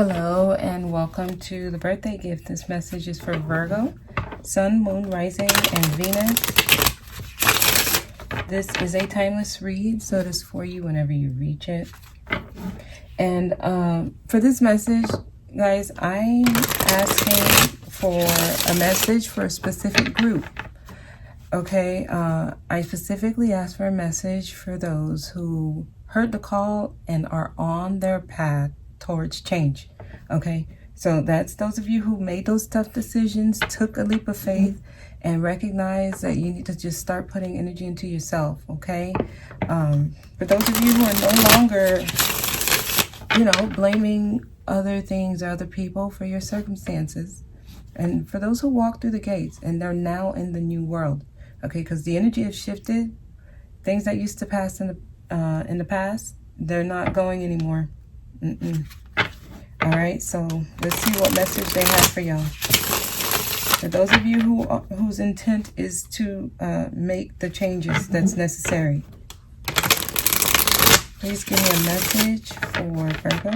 Hello and welcome to the birthday gift. This message is for Virgo, Sun, Moon, Rising, and Venus. This is a timeless read, so it is for you whenever you reach it. And for this message, guys, I'm asking for a message for a specific group. Okay, I specifically asked for a message for those who heard the call and are on their path towards change. Okay, so that's those of you who made those tough decisions, took a leap of faith, and recognize that you need to just start putting energy into yourself. Okay, for those of you who are no longer, blaming other things or other people for your circumstances, and for those who walk through the gates and they're now in the new world. Okay, because the energy has shifted. Things that used to pass in the past, they're not going anymore. All right, so let's see what message they have for y'all. For those of you whose intent is to make the changes that's necessary, please give me a message for Virgo.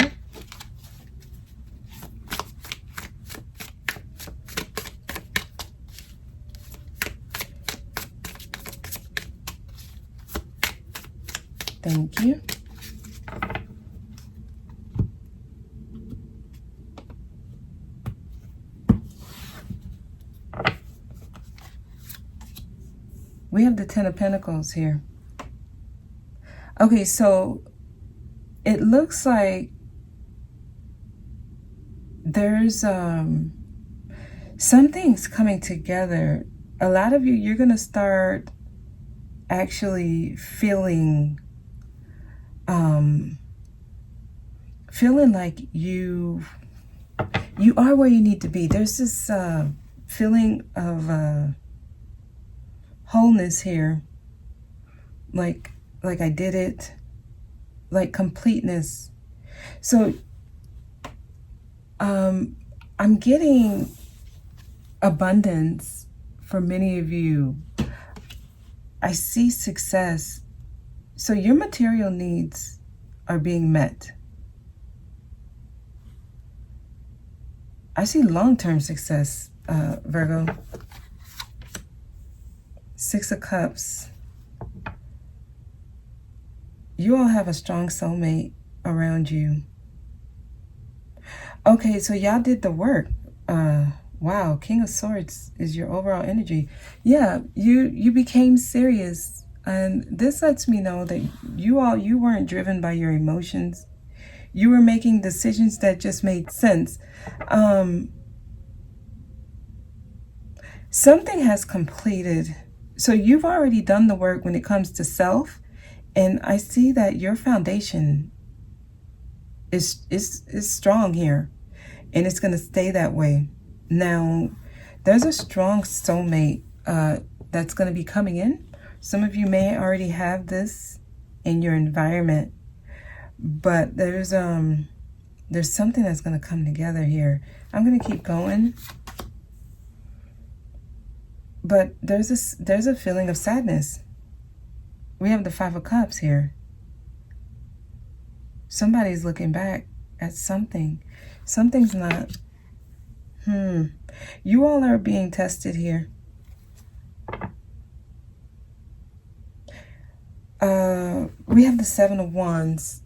Thank you. We have the Ten of Pentacles here. Okay, so it looks like there's some things coming together. A lot of you're going to start actually feeling like you are where you need to be. There's this feeling of wholeness here, like I did it, like completeness. So I'm getting abundance for many of you. I see success. So your material needs are being met. I see long-term success, Virgo. Six of Cups. You all have a strong soulmate around you. Okay, so y'all did the work. Wow, King of Swords is your overall energy. Yeah, you became serious. And this lets me know that you weren't driven by your emotions. You were making decisions that just made sense. Something has completed. So you've already done the work when it comes to self. And I see that your foundation is strong here. And it's going to stay that way. Now, there's a strong soulmate that's going to be coming in. Some of you may already have this in your environment, but there's something that's going to come together here. I'm going to keep going, but there's a feeling of sadness. We have the Five of Cups here. Somebody's looking back at something. Something's not. You all are being tested here. We have the Seven of Wands.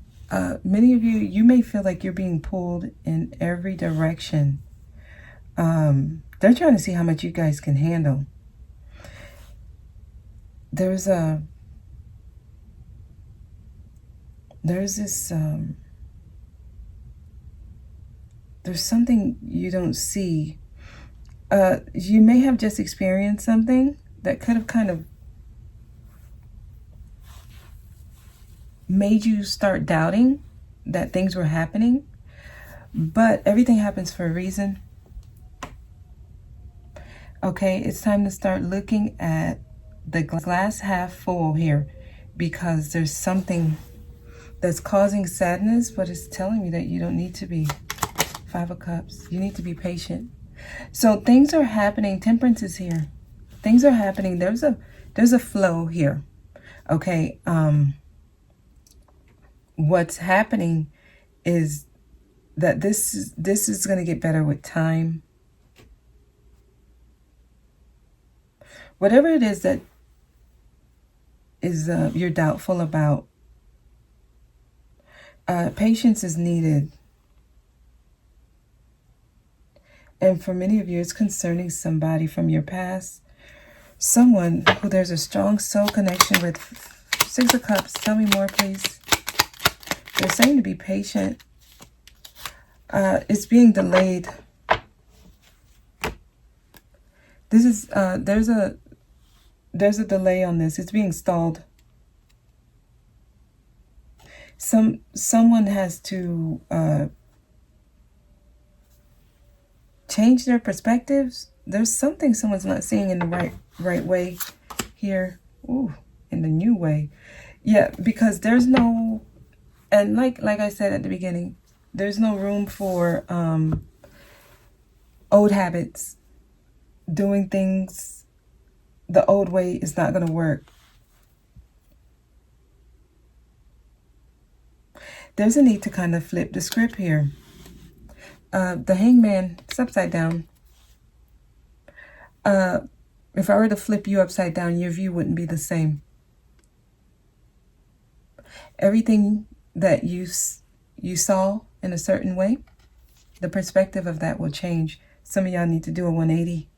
Many of you may feel like you're being pulled in every direction. They're trying to see how much you guys can handle. There's something you don't see. You may have just experienced something that could have kind of made you start doubting that things were happening, but everything happens for a reason. Okay, it's time to start looking at the glass half full here, because there's something that's causing sadness, but it's telling me that you don't need to be. Five of Cups. You need to be patient. So things are happening. Temperance is here. Things are happening. There's a flow here. Okay. What's happening is that this is going to get better with time. Whatever it is that is you're doubtful about, patience is needed. And for many of you, it's concerning somebody from your past. Someone who there's a strong soul connection with. Six of Cups. Tell me more, please. They're saying to be patient. It's being delayed. This is there's a delay on this. It's being stalled. Someone has to change their perspectives. There's something someone's not seeing in the right way here. Ooh, in the new way. Yeah, because there's no, and like I said at the beginning, there's no room for old habits. Doing things the old way is not going to work. There's a need to kind of flip the script here. The Hangman is upside down. If I were to flip you upside down, your view wouldn't be the same. Everything that you saw in a certain way, the perspective of that will change. Some of y'all need to do a 180.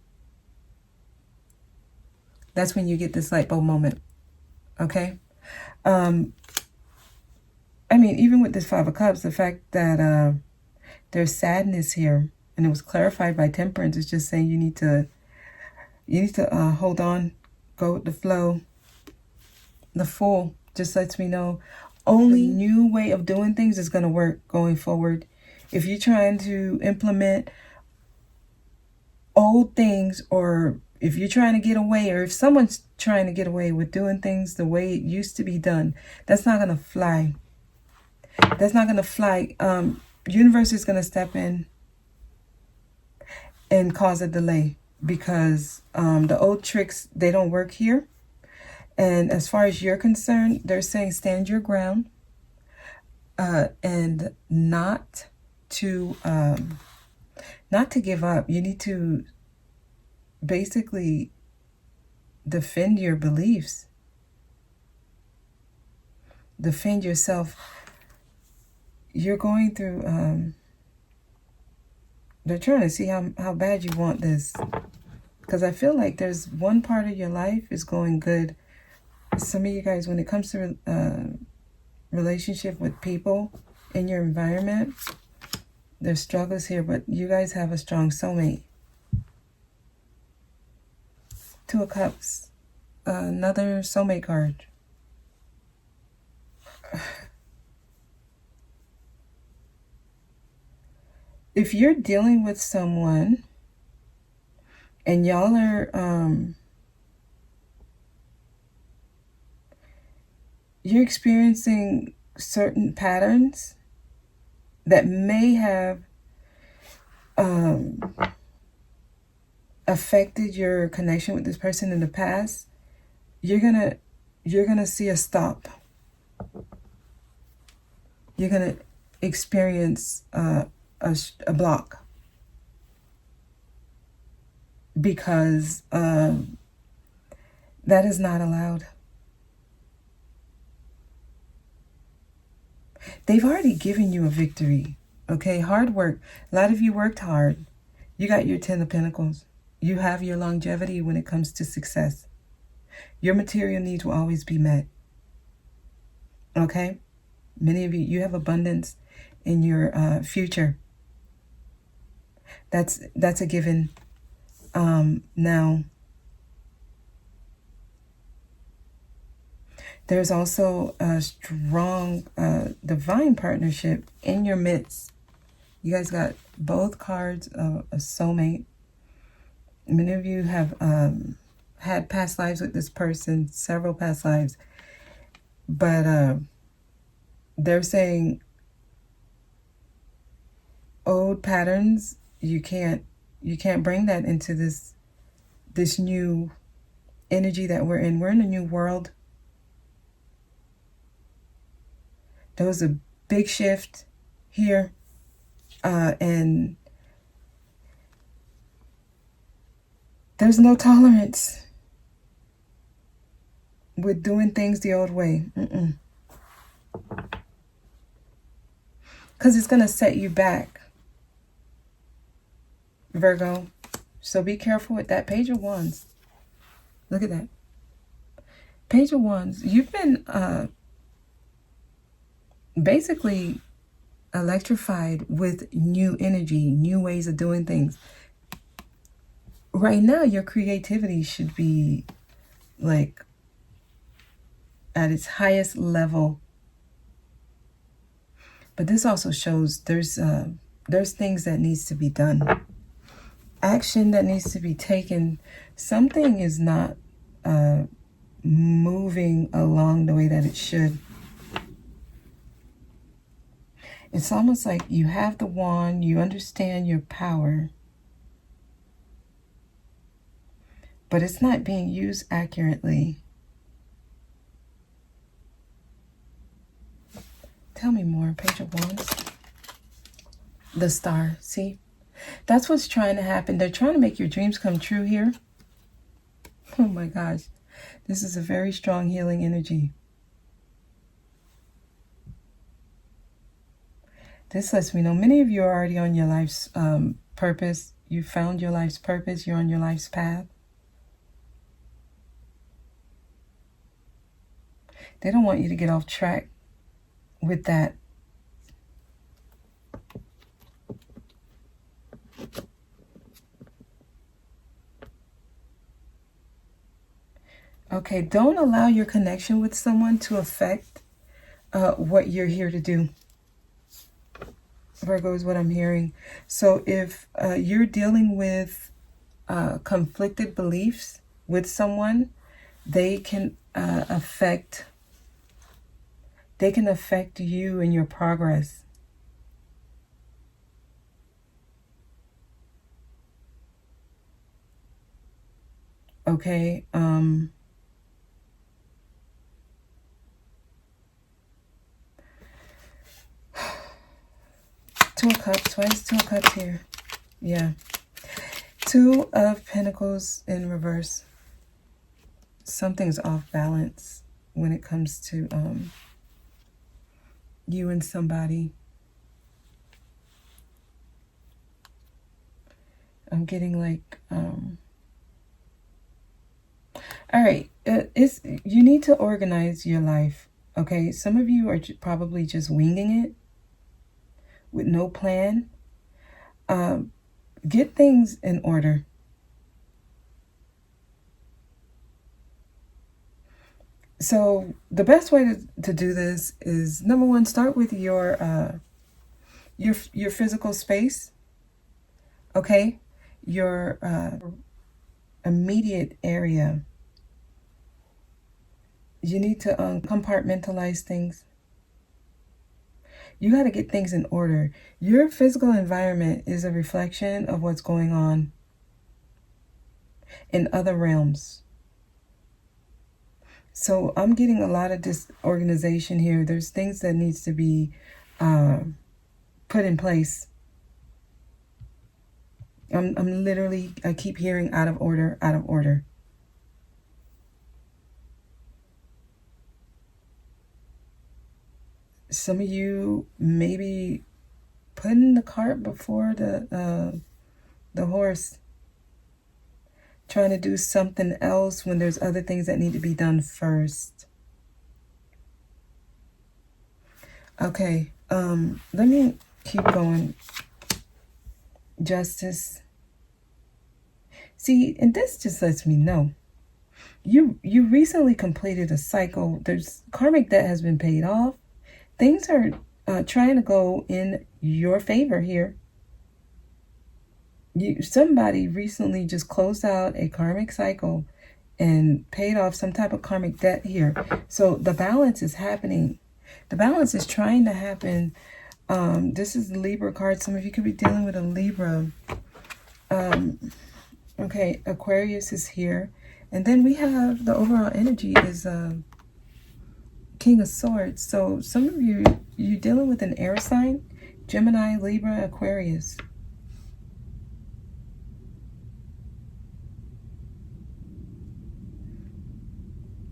That's when you get this light bulb moment. Okay? I mean, even with this Five of Cups, the fact that there's sadness here, and it was clarified by Temperance, is just saying you need to hold on, go with the flow. The Fool just lets me know only new way of doing things is going to work going forward. If you're trying to implement old things, or if you're trying to get away, or if someone's trying to get away with doing things the way it used to be done, that's not going to fly. That's not going to fly. Universe is going to step in and cause a delay, because the old tricks, they don't work here. And as far as you're concerned, they're saying stand your ground, and not to give up. You need to basically defend your beliefs. Defend yourself. You're going through, they're trying to see how bad you want this. Because I feel like there's one part of your life is going good. Some of you guys, when it comes to relationship with people in your environment, there's struggles here, but you guys have a strong soulmate. Two of Cups, another soulmate card. If you're dealing with someone and y'all are you're experiencing certain patterns that may have affected your connection with this person in the past, you're gonna see a stop. You're gonna experience a block, because that is not allowed. They've already given you a victory. Okay, hard work. A lot of you worked hard. You got your 10 of Pentacles. You have your longevity when it comes to success. Your material needs will always be met. Okay? Many of you have abundance in your future. That's a given. Now, there's also a strong divine partnership in your midst. You guys got both cards of a soulmate. Many of you have had past lives with this person, several past lives. But they're saying old patterns, you can't bring that into this new energy that we're in. We're in a new world. There was a big shift here. And there's no tolerance with doing things the old way. Because it's going to set you back, Virgo. So be careful with that. Page of Wands. Look at that. Page of Wands. You've been basically electrified with new energy, new ways of doing things. Right now, your creativity should be like at its highest level. But this also shows there's things that needs to be done. Action that needs to be taken. Something is not moving along the way that it should. It's almost like you have the wand, you understand your power, but it's not being used accurately. Tell me more. Page of Wands. The Star. See? That's what's trying to happen. They're trying to make your dreams come true here. Oh my gosh. This is a very strong healing energy. This lets me know many of you are already on your life's purpose. You found your life's purpose. You're on your life's path. They don't want you to get off track with that. Okay, don't allow your connection with someone to affect what you're here to do. Virgo is what I'm hearing. So if you're dealing with conflicted beliefs with someone, they can affect you and your progress. Okay. Two of Cups. Why is Two of Cups here? Yeah. Two of Pentacles in reverse. Something's off balance when it comes to you and somebody. I'm getting like all right, you need to organize your life. Okay, some of you are probably just winging it with no plan. Get things in order. So the best way to do this is, number one, start with your physical space. Okay, your immediate area. You need to compartmentalize things. You got to get things in order. Your physical environment is a reflection of what's going on in other realms. So I'm getting a lot of disorganization here. There's things that needs to be put in place. I keep hearing out of order, out of order. Some of you maybe putting the cart before the horse, trying to do something else when there's other things that need to be done first. Okay, let me keep going. Justice. See, and this just lets me know you recently completed a cycle. There's karmic debt has been paid off. Things are trying to go in your favor here. Somebody recently just closed out a karmic cycle and paid off some type of karmic debt here. So the balance is happening. The balance is trying to happen. This is the Libra card. Some of you could be dealing with a Libra. Okay, Aquarius is here. And then we have the overall energy is King of Swords. So some of you're dealing with an air sign, Gemini, Libra, Aquarius.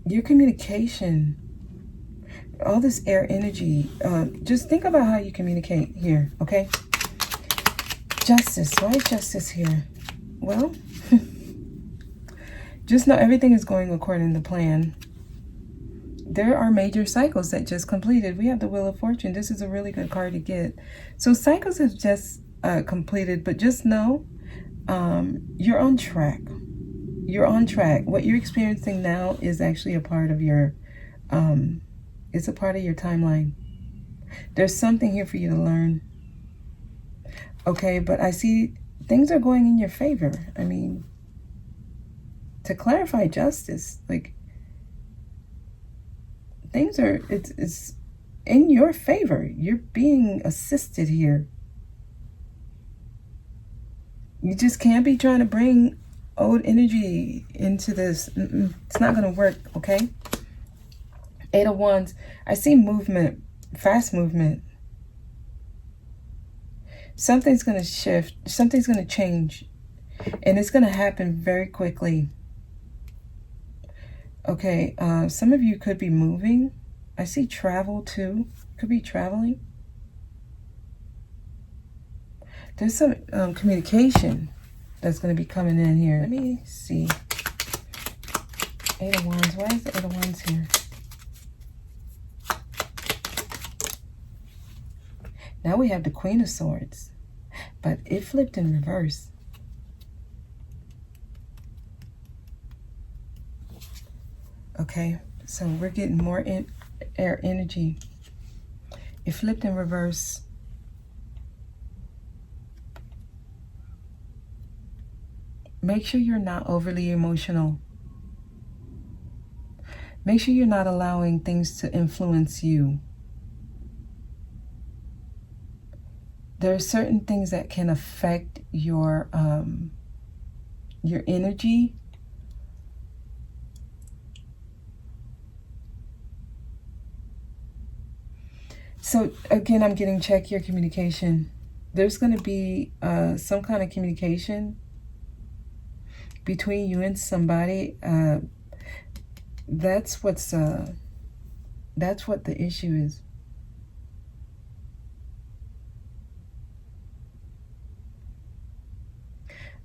Your communication, all this air energy, just think about how you communicate here, okay? Justice. Why is justice here? Well, just know everything is going according to plan. There are major cycles that just completed. We have the Wheel of Fortune. This is a really good card to get. So cycles have just completed, but just know you're on track. You're on track. What you're experiencing now is actually a part of your, it's a part of your timeline. There's something here for you to learn. Okay, but I see things are going in your favor. I mean, to clarify justice, like, things are, it's in your favor. You're being assisted here. You just can't be trying to bring old energy into this. It's not going to work, okay? 8 of Wands. I see movement, fast movement. Something's going to shift. Something's going to change. And it's going to happen very quickly. Okay, some of you could be moving. I see travel too. Could be traveling. There's some communication that's going to be coming in here. Let me see. 8 of Wands. Why is the 8 of Wands here? Now we have the Queen of Swords, but it flipped in reverse. Okay, so we're getting more air energy. It flipped in reverse. Make sure you're not overly emotional. Make sure you're not allowing things to influence you. There are certain things that can affect your energy. So again, I'm getting check your communication. There's going to be some kind of communication between you and somebody. That's what the issue is.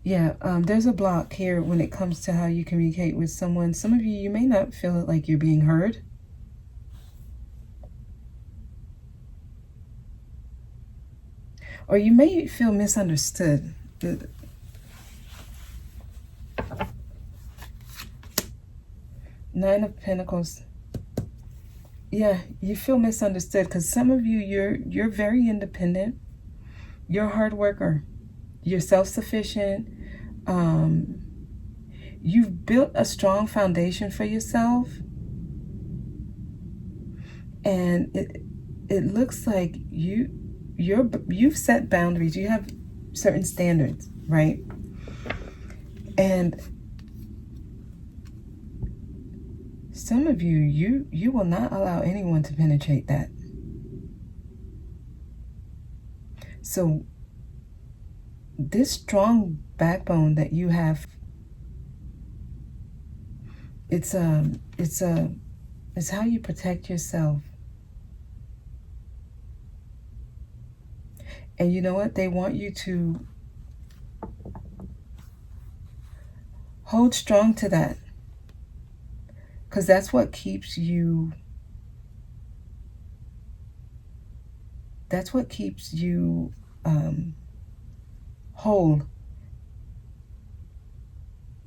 Yeah, there's a block here when it comes to how you communicate with someone. Some of you, you may not feel like you're being heard. Or you may feel misunderstood. Nine of Pentacles. Yeah, you feel misunderstood because some of you, you're very independent. You're a hard worker. You're self-sufficient. You've built a strong foundation for yourself. And it looks like you've set boundaries. You have certain standards, right? And some of you, you will not allow anyone to penetrate that. So this strong backbone that you have, it's how you protect yourself. And you know what? They want you to hold strong to that. Because that's what keeps you, whole.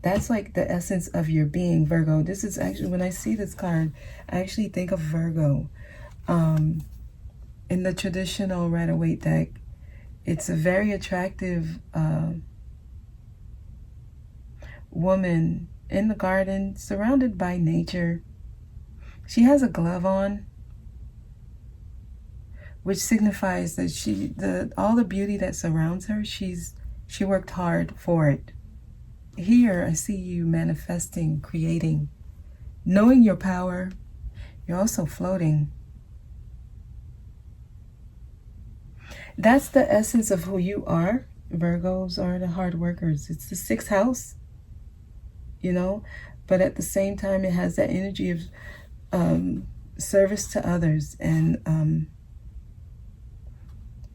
That's like the essence of your being, Virgo. This is actually, when I see this card, I actually think of Virgo. In the traditional Rider-Waite deck, it's a very attractive woman in the garden, surrounded by nature. She has a glove on, which signifies that all the beauty that surrounds her, she worked hard for it. Here, I see you manifesting, creating, knowing your power. You're also floating. That's the essence of who you are. Virgos are the hard workers. It's the 6th house, you know, but at the same time, it has that energy of service to others. And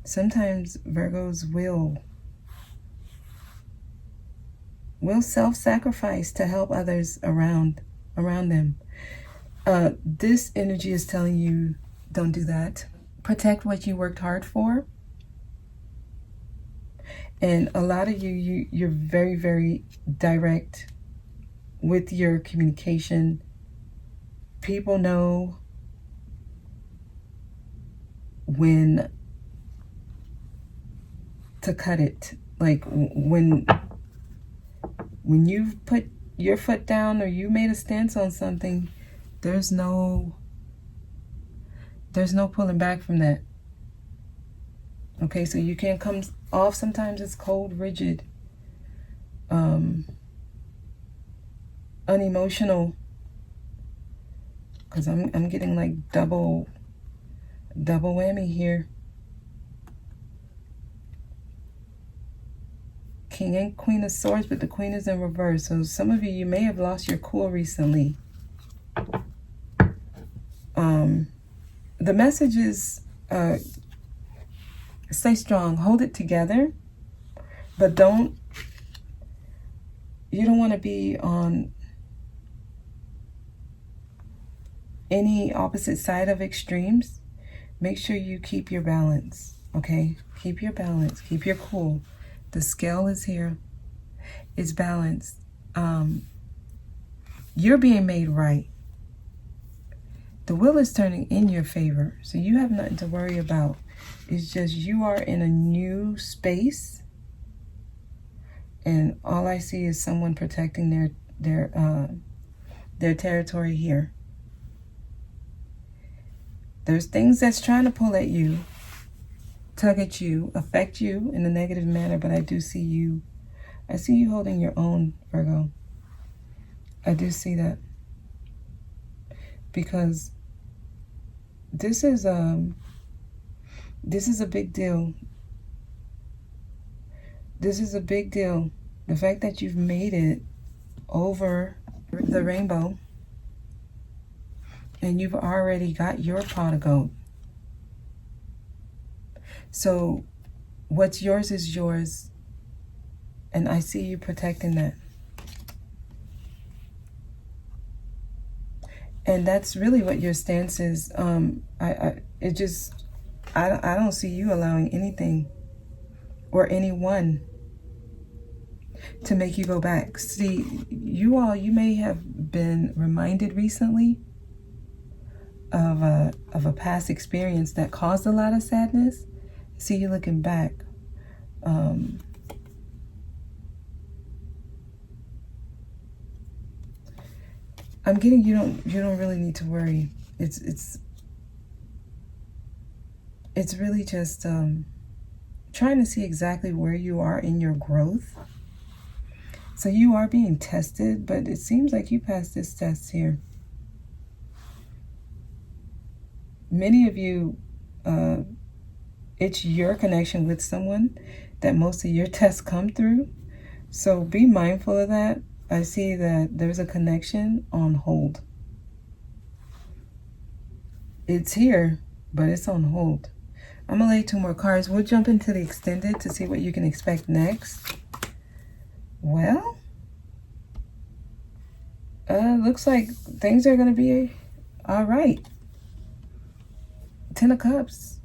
sometimes Virgos will self-sacrifice to help others around them. This energy is telling you, don't do that. Protect what you worked hard for. And a lot of you're very, very direct with your communication. People know when to cut it. Like when you've put your foot down or you made a stance on something, there's no pulling back from that. Okay, so you can't come off sometimes as cold, rigid, unemotional, because I'm getting like double whammy here. King and Queen of Swords, but the Queen is in reverse. So some of you may have lost your cool recently. The message is stay strong, hold it together, but you don't want to be on any opposite side of extremes. Make sure you keep your balance, okay? Keep your balance, keep your cool. The scale is here. It's balanced. You're being made right. The wheel is turning in your favor, so you have nothing to worry about. It's just you are in a new space, and all I see is someone protecting their territory here. There's things that's trying to pull at you, tug at you, affect you in a negative manner, but I do see you. I see you holding your own, Virgo. I do see that. Because this is a big deal. This is a big deal. The fact that you've made it over the rainbow and you've already got your pot of gold. So what's yours is yours, and I see you protecting that. And that's really what your stance is. I don't see you allowing anything or anyone to make you go back. See, you may have been reminded recently of a past experience that caused a lot of sadness. See you looking back. I'm getting you don't really need to worry. It's really just trying to see exactly where you are in your growth. So you are being tested, but it seems like you passed this test here. Many of you, it's your connection with someone that most of your tests come through. So be mindful of that. I see that there's a connection on hold. It's here, but it's on hold. I'm going to lay 2 more cards. We'll jump into the extended to see what you can expect next. Well, looks like things are going to be all right. 10 of Cups.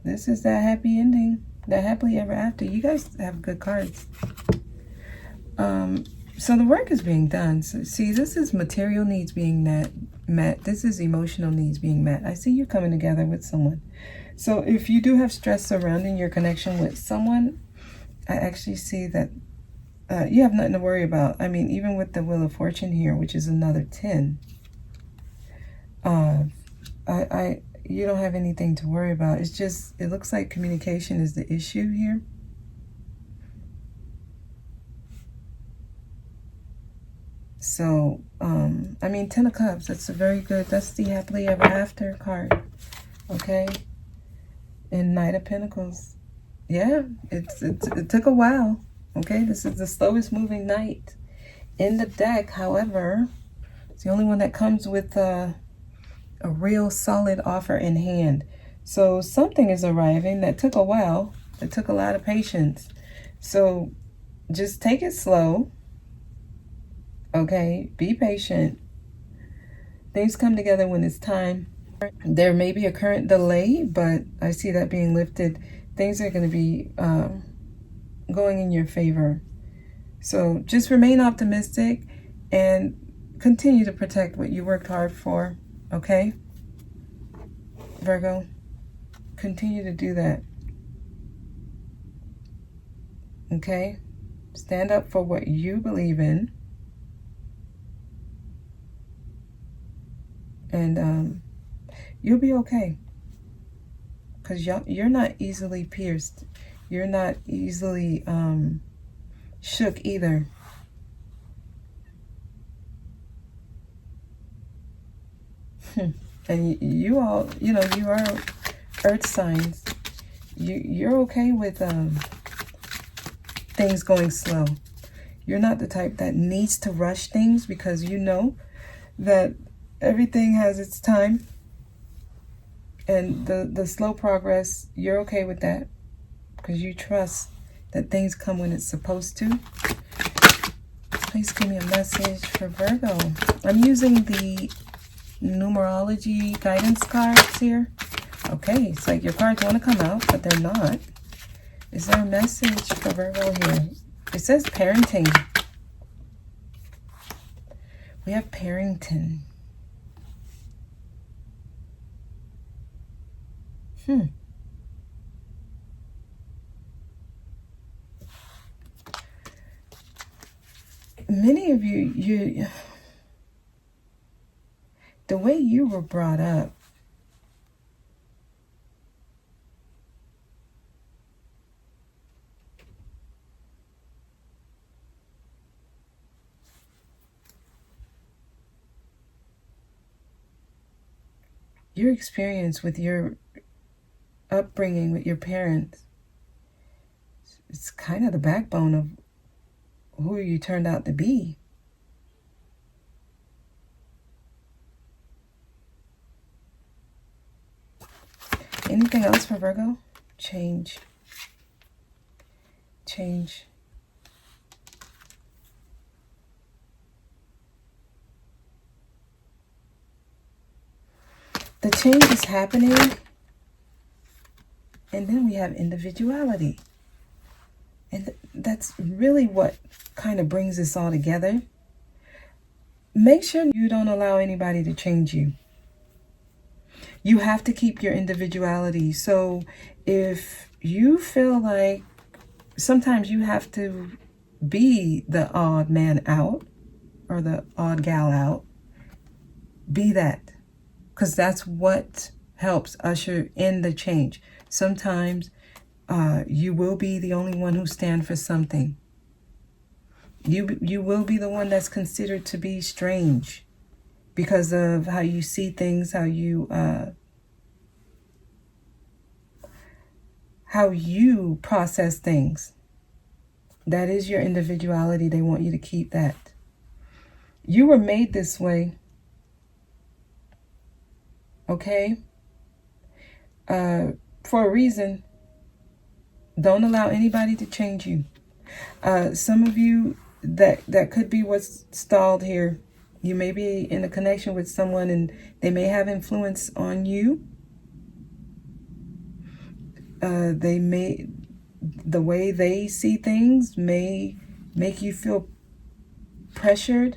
This is that happy ending, that happily ever after. You guys have good cards. So the work is being done. So see, this is material needs being met. This is emotional needs being met. I see you coming together with someone. So if you do have stress surrounding your connection with someone, I actually see that you have nothing to worry about. I mean, even with the Wheel of Fortune here, which is another 10, you don't have anything to worry about. It's just, it looks like communication is the issue here. So, I mean, 10 of Cups, that's a very good, that's the happily ever after card, okay? And Knight of Pentacles. Yeah, it took a while. Okay, this is the slowest moving knight in the deck. However, it's the only one that comes with a real solid offer in hand. So something is arriving that took a while. It took a lot of patience. So just take it slow. Okay, be patient. Things come together when it's time. There may be a current delay, but I see that being lifted. Things are going to be going in your favor. So just remain optimistic and continue to protect what you worked hard for. Okay, Virgo, continue to do that. Okay, stand up for what you believe in, and you'll be okay. Because you're not easily pierced. You're not easily shook either. And you all, you are earth signs. You're okay with things going slow. You're not the type that needs to rush things, because you know that everything has its time. And the slow progress, you're okay with that, because you trust that things come when it's supposed to. Please give me a message for Virgo. I'm using the numerology guidance cards here. Okay, it's like your cards want to come out, but they're not. Is there a message for Virgo here? It says parenting. We have parenting. Many of you, the way you were brought up, your experience with your upbringing with your parents, it's kind of the backbone of who you turned out to be. Anything else for Virgo? Change. Change. The change is happening. And then we have individuality. And that's really what kind of brings this all together. Make sure you don't allow anybody to change you. You have to keep your individuality. So if you feel like sometimes you have to be the odd man out or the odd gal out, be that. Because that's what helps usher in the change. Sometimes you will be the only one who stand for something. You will be the one that's considered to be strange because of how you see things, how you process things. That is your individuality. They want you to keep that. You were made this way. Okay? For a reason. Don't allow anybody to change you. Some of you, that could be what's stalled here. You may be in a connection with someone and they may have influence on you. The way they see things may make you feel pressured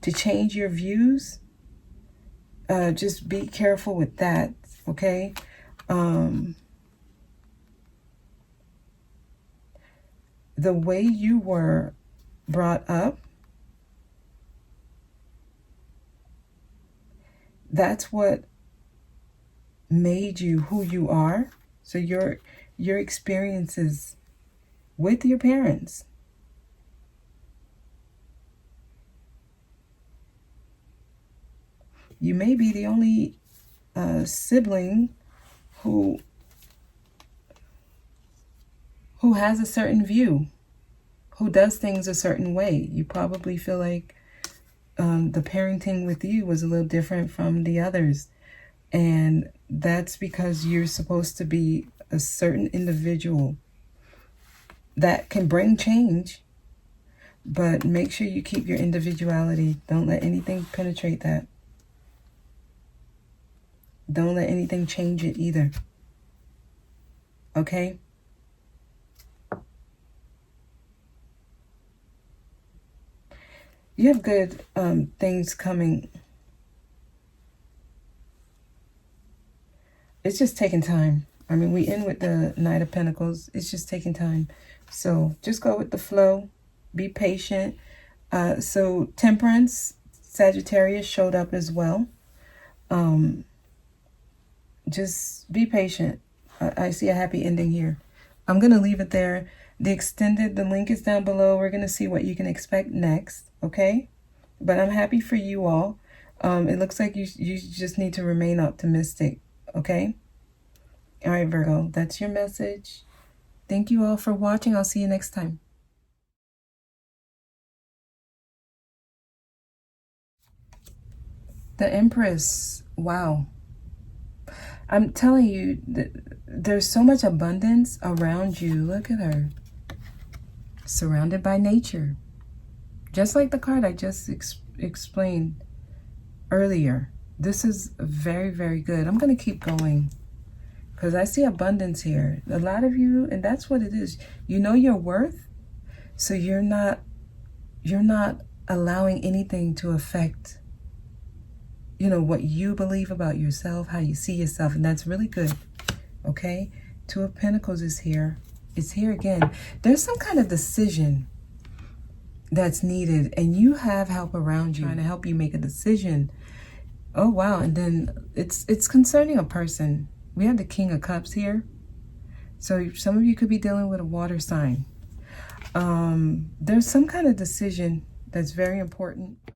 to change your views. Just be careful with that, okay? The way you were brought up, that's what made you who you are. So your experiences with your parents, you may be the only sibling who who has a certain view, who does things a certain way. You probably feel like the parenting with you was a little different from the others. And that's because you're supposed to be a certain individual that can bring change, but make sure you keep your individuality. Don't let anything penetrate that. Don't let anything change it either. Okay? You have good things coming. It's just taking time. I mean, we end with the Knight of Pentacles. It's just taking time. So just go with the flow. Be patient. So Temperance, Sagittarius showed up as well. Just be patient. I see a happy ending here. I'm going to leave it there. The extended, the link is down below. We're going to see what you can expect next, okay? But I'm happy for you all. It looks like you just need to remain optimistic, okay? All right, Virgo, that's your message. Thank you all for watching. I'll see you next time. The Empress. Wow. I'm telling you, there's so much abundance around you. Look at her. Surrounded by nature. Just like the card I just explained earlier. This is very, very good. I'm going to keep going because I see abundance here. A lot of you, and that's what it is. You know your worth, so you're not allowing anything to affect, you know, what you believe about yourself, how you see yourself, and that's really good. Okay? Two of Pentacles is here. It's here again. There's some kind of decision that's needed, and you have help around you trying to help you make a decision. Oh wow. And then it's concerning a person. We have the King of Cups here, so some of you could be dealing with a water sign. There's some kind of decision that's very important.